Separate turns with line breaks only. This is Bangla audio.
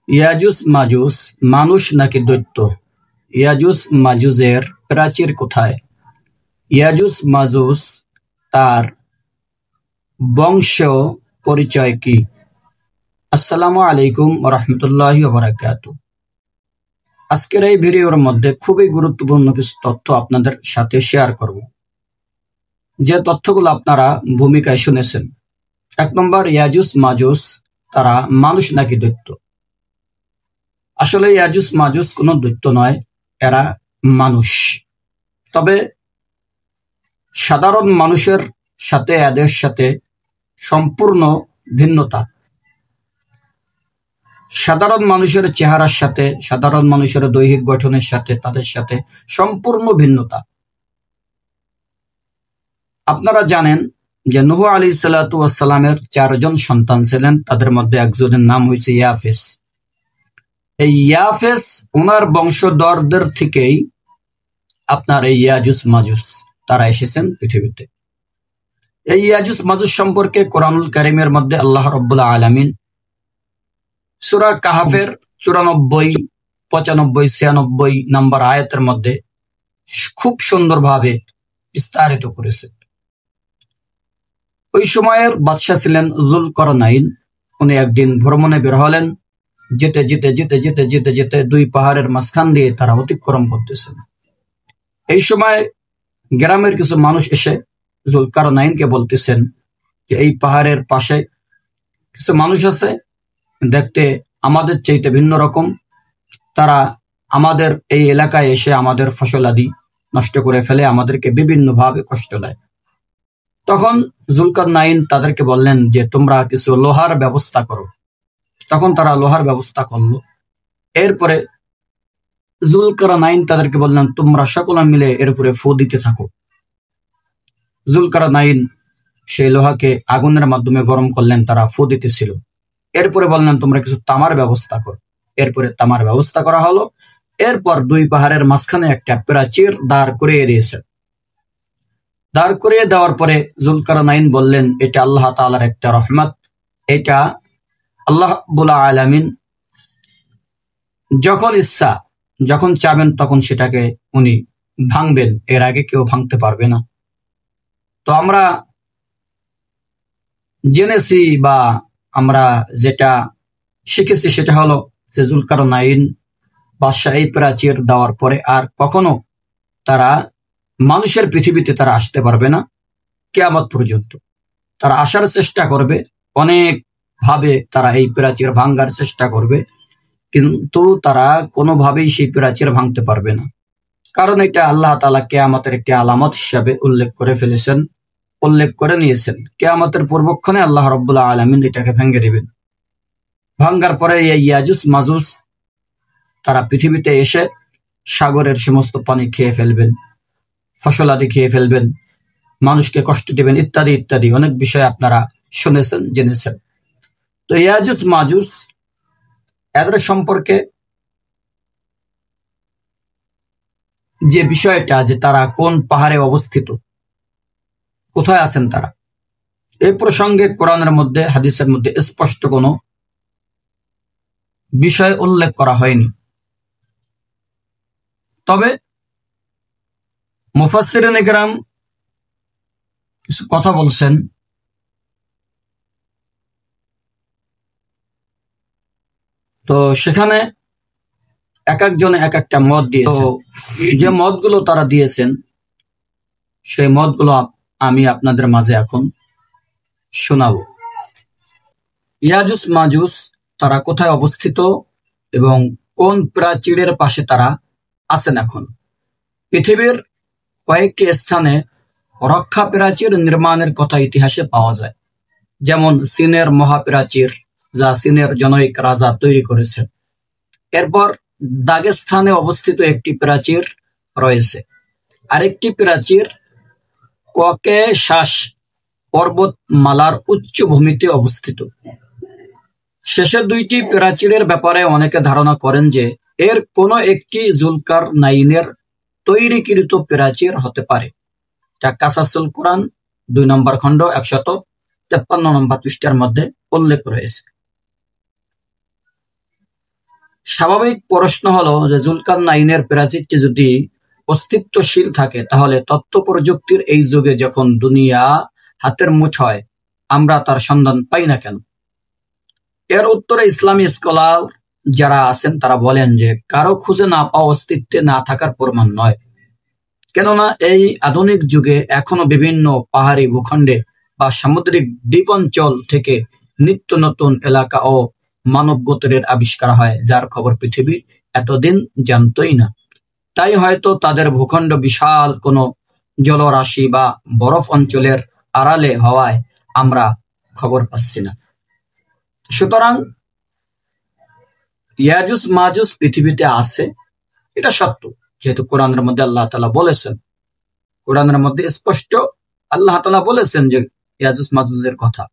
ইয়াজুজ মাজুজ মানুষ নাকি দৈত্য? ইয়াজুজ মাজুজের প্রাচীর কোথায়? ইয়াজুজ মাজুজ তার বংশ পরিচয় কি? আসসালামু আলাইকুম ওয়া রাহমাতুল্লাহি ওয়া বারাকাতুহু। আজকের এই ভিডিওর মধ্যে খুবই গুরুত্বপূর্ণ কিছু তথ্য আপনাদের সাথে শেয়ার করব, যে তথ্যগুলো আপনারা ভূমিকায় শুনেছেন। 1 নম্বর, ইয়াজুজ মাজুজ তারা মানুষ নাকি দৈত্য? আসলে ইয়াজুজ মাজুজ কোনো দৈত্য নয়, এরা মানুষ। তবে সাধারণ মানুষের সাথে এদের সাথে সম্পূর্ণ ভিন্নতা। সাধারণ মানুষের চেহারার সাথে, সাধারণ মানুষের দৈহিক গঠনের সাথে তাদের সাথে সম্পূর্ণ ভিন্নতা। আপনারা জানেন যে নূহ আলাইহিসসালাতু ওয়াস সালামের 4 জন সন্তান ছিলেন, তাদের মধ্যে একজনের নাম হয়েছে ইয়াফেস। এই ইয়াফেস ওনার বংশধরদের থেকেই আপনার এই ইয়াজুজ মাজুজ তারা এসেছেন পৃথিবীতে। এই ইয়াজুজ মাজুজ সম্পর্কে কোরআনুল কারীমের মধ্যে আল্লাহ রাব্বুল আলামিন সূরা কাহাফের 94, 95, 96 নম্বর আয়াতের মধ্যে খুব সুন্দরভাবে বিস্তারিত করেছে। ওই সময়ের বাদশা ছিলেন যুলকারনাইন। উনি একদিন ভ্রমণে বের হলেন। যেতে যেতে যেতে যেতে যেতে যেতে 2 পাহাড়ের মাঝখান দিয়ে তারা অতিক্রম করতেছেন। এই সময় গ্রামের কিছু মানুষ এসে যুলকারনাইনকে বলতেছেন যে এই পাহাড়ের পাশে কিছু মানুষ আছে, দেখতে আমাদের চাইতে ভিন্ন রকম। তারা আমাদের এই এলাকায় এসে আমাদের ফসলাদি নষ্ট করে ফেলে, আমাদেরকে বিভিন্নভাবে কষ্ট দেয়। তখন যুলকারনাইন তাদেরকে বললেন যে তোমরা কিছু লোহার ব্যবস্থা করো। তখন তারা লোহার ব্যবস্থা করলো। এরপরে যুলকারনাইন তাদেরকে বললেন তোমরা সকলে মিলে এর উপরে ফু দিতে থাকো। যুলকারনাইন সেই লোহাকে আগুনের মাধ্যমে গরম করলেন, তারা ফু দিতেছিল। এরপরে বললেন তোমরা কিছু তামার ব্যবস্থা করো। এরপরে তামার ব্যবস্থা করা হলো। এরপর 2 পাহাড়ের মাঝখানে একটা প্রাচীর দাঁড় করিয়ে দিয়েছে। দাঁড় করিয়ে দেওয়ার পরে যুলকারনাইন বললেন এটা আল্লাহ তাআলার একটা রহমত, এটা আল্লাহ রাব্বুল আলামিন যখন ইচ্ছা, যখন চাবেন তখন সেটাকে উনি ভাঙবেন, এর আগে কেউ ভাঙতে পারবে না। তো আমরা জেনেছি বা আমরা যেটা শিখেছি সেটা হলো যে যুলকারনাইন বাদশাহ এই প্রাচীর দেওয়ার পরে আর কখনো তারা মানুষের পৃথিবীতে তারা আসতে পারবে না কিয়ামত পর্যন্ত। তারা আসার চেষ্টা করবে, অনেক ভাবে তারা এই প্রাচীর ভাঙার চেষ্টা করবে, কিন্তু তারা কোনোভাবেই সেই প্রাচীর ভাঙতে পারবে না। কারণ এটা আল্লাহ তাআলা কিয়ামতের একটি আলামত হিসাবে উল্লেখ করে ফেলেছেন, উল্লেখ করে নিয়েছেন। কিয়ামতের পূর্বক্ষণে আল্লাহ রাব্বুল আলামিন এটাকে ভেঙে দিবেন। ভাঙার পরে এই ইয়াজুজ মাজুজ তারা পৃথিবীতে এসে সাগরের সমস্ত পানি খেয়ে ফেলবেন, ফসলাদি খেয়ে ফেলবেন, মানুষকে কষ্ট দিবেন, ইত্যাদি ইত্যাদি অনেক বিষয় আপনারা শুনেছেন, জেনেছেন। তো ইয়াজুজ মাজুজ এদের সম্পর্কে যে বিষয়টা, যে তারা কোন পাহাড়ে অবস্থিত, কোথায় আছেন তারা, এই প্রসঙ্গে কোরআনের মধ্যে হাদিসের মধ্যে স্পষ্ট কোনো বিষয় উল্লেখ করা হয়নি। তবে মুফাসসিরিনে কেরাম কিছু কথা বলছেন। তো সেখানে এক একজনে এক একটা মত দিয়েছে। যে মতগুলো তারা দিয়েছেন সেই মতগুলো আমি আপনাদের মাঝে এখন শোনাবো। ইয়াজুজ মাজুজ তারা কোথায় অবস্থিত এবং কোন প্রাচীরের পাশে তারা আছেন? এখন পৃথিবীর কয়েকটি স্থানে রক্ষা প্রাচীর নির্মাণের কথা ইতিহাসে পাওয়া যায়, যেমন চীনের মহাপ্রাচীর, যা চীনের জনৈক রাজা তৈরি করেছেন। এরপর দাগেস্তানে অবস্থিত একটি প্রাচীর রয়েছে। আরেকটি প্রাচীর ককেশাস পর্বতমালার উচ্চভূমিতে অবস্থিত। শেষের 2টি প্রাচীরের ব্যাপারে অনেকে ধারণা করেন যে এর কোনো একটি যুলকারনাইনের তৈরিকৃত প্রাচীর হতে পারে। তা কাসাসুল কোরআন 2 নম্বর খণ্ড 153 নম্বর পৃষ্ঠার মধ্যে উল্লেখ রয়েছে। স্বাভাবিক প্রশ্ন হলো যে জুলকারনাইনের প্রাচীরটি যদি অস্তিত্বশীল থাকে, তাহলে তথ্য প্রযুক্তির এই যুগে যখন দুনিয়া হাতের মুঠোয়, আমরা তার সন্ধান পাই না কেন? এর উত্তরে ইসলামী স্কলার যারা আছেন তারা বলেন যে কারো খুঁজে না পাওয়া অস্তিত্বে না থাকার প্রমাণ নয়, কেননা এই আধুনিক যুগে এখনো বিভিন্ন পাহাড়ি ভূখণ্ডে বা সামুদ্রিক দ্বীপাঞ্চল থেকে নিত্য নতুন এলাকা ও মানব গোত্রের আবিষ্কার হয়, যার খবর পৃথিবী এতদিন জানতই না। তাই হয়তো তাদের ভূখণ্ড বিশাল কোনো জলরাশি বা বরফ অঞ্চলের আড়ালে হওয়ায় আমরা খবর পাচ্ছি না। সুতরাং ইয়াজুজ মাজুজ পৃথিবীতে আছে, এটা সত্য, যেহেতু কোরআনের মধ্যে আল্লাহ তাআলা বলেছেন, কোরআনের মধ্যে স্পষ্ট আল্লাহ তাআলা বলেছেন যে ইয়াজুজ মাজুজের কথা।